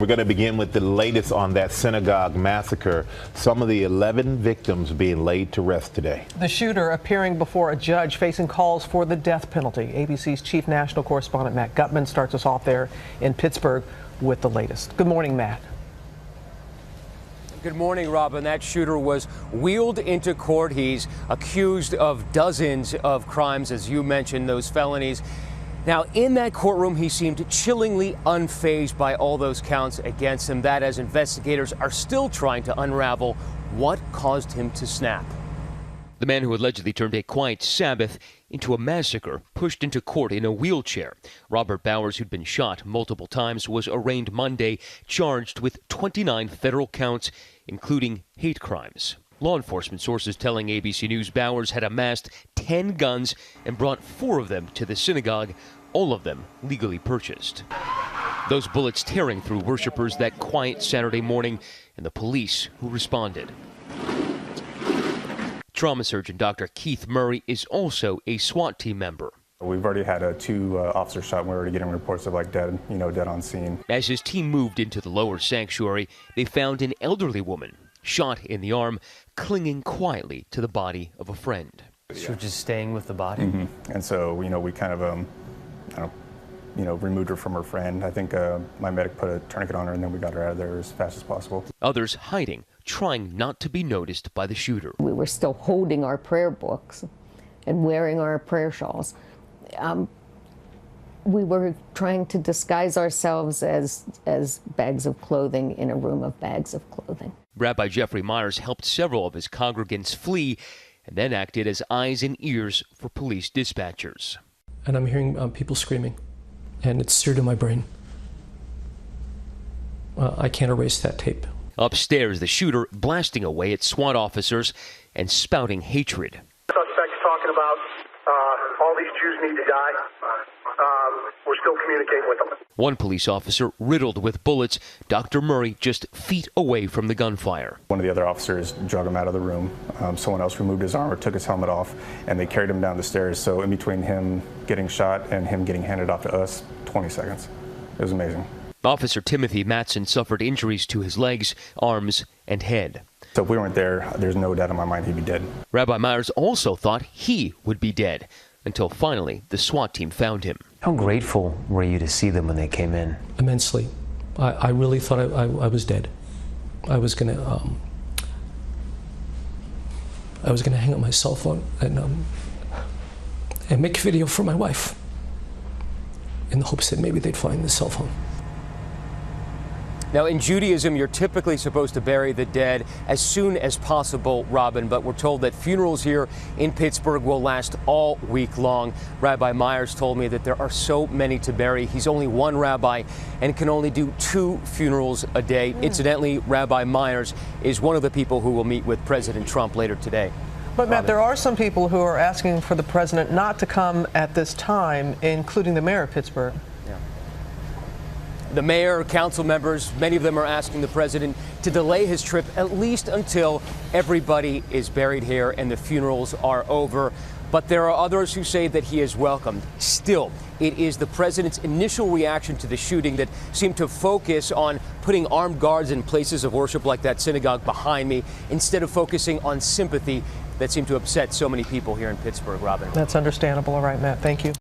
We're going to begin with the latest on that synagogue massacre. Some of the 11 victims being laid to rest today. The shooter appearing before a judge facing calls for the death penalty. ABC's chief national correspondent Matt Gutman starts us off there in Pittsburgh with the latest. Good morning, Matt. Good morning, Robin. That shooter was wheeled into court. He's accused of dozens of crimes, as you mentioned, those felonies. Now, in that courtroom, he seemed chillingly unfazed by all those counts against him. That as investigators are still trying to unravel what caused him to snap. The man who allegedly turned a quiet Sabbath into a massacre pushed into court in a wheelchair. Robert Bowers, who'd been shot multiple times, was arraigned Monday, charged with 29 federal counts, including hate crimes. Law enforcement sources telling ABC News Bowers had amassed 10 guns and brought 4 of them to the synagogue, all of them legally purchased. Those bullets tearing through worshipers that quiet Saturday morning, and the police who responded. Trauma surgeon Dr. Keith Murray is also a SWAT team member. We've already had 2 officers shot, and we're already getting reports of dead on scene. As his team moved into the lower sanctuary, they found an elderly woman shot in the arm, clinging quietly to the body of a friend. She was just staying with the body? Mm-hmm. And so, we kind of, removed her from her friend. I think my medic put a tourniquet on her, and then we got her out of there as fast as possible. Others hiding, trying not to be noticed by the shooter. We were still holding our prayer books and wearing our prayer shawls. We were trying to disguise ourselves as bags of clothing in a room of bags of clothing. Rabbi Jeffrey Myers helped several of his congregants flee and then acted as eyes and ears for police dispatchers. And I'm hearing people screaming, and it's seared in my brain. I can't erase that tape. Upstairs, the shooter blasting away at SWAT officers and spouting hatred. Suspects talking about all these Jews need to die. We're still communicating with them. One police officer riddled with bullets, Dr. Murray just feet away from the gunfire. One of the other officers drug him out of the room. Someone else removed his armor, took his helmet off, and they carried him down the stairs. So in between him getting shot and him getting handed off to us, 20 seconds. It was amazing. Officer Timothy Matson suffered injuries to his legs, arms, and head. So if we weren't there, there's no doubt in my mind he'd be dead. Rabbi Myers also thought he would be dead, until finally the SWAT team found him. How grateful were you to see them when they came in? Immensely. I really thought I was dead. I was gonna hang up my cell phone and make a video for my wife in the hopes that maybe they'd find the cell phone. Now, in Judaism, you're typically supposed to bury the dead as soon as possible, Robin, but we're told that funerals here in Pittsburgh will last all week long. Rabbi Myers told me that there are so many to bury. He's only one rabbi and can only do 2 funerals a day. Incidentally, Rabbi Myers is one of the people who will meet with President Trump later today. But Matt, there are some people who are asking for the president not to come at this time, including the mayor of Pittsburgh. The mayor, council members, many of them are asking the president to delay his trip at least until everybody is buried here and the funerals are over. But there are others who say that he is welcomed. Still, it is the president's initial reaction to the shooting that seemed to focus on putting armed guards in places of worship like that synagogue behind me, instead of focusing on sympathy that seemed to upset so many people here in Pittsburgh, Robin. That's understandable. All right, Matt, thank you.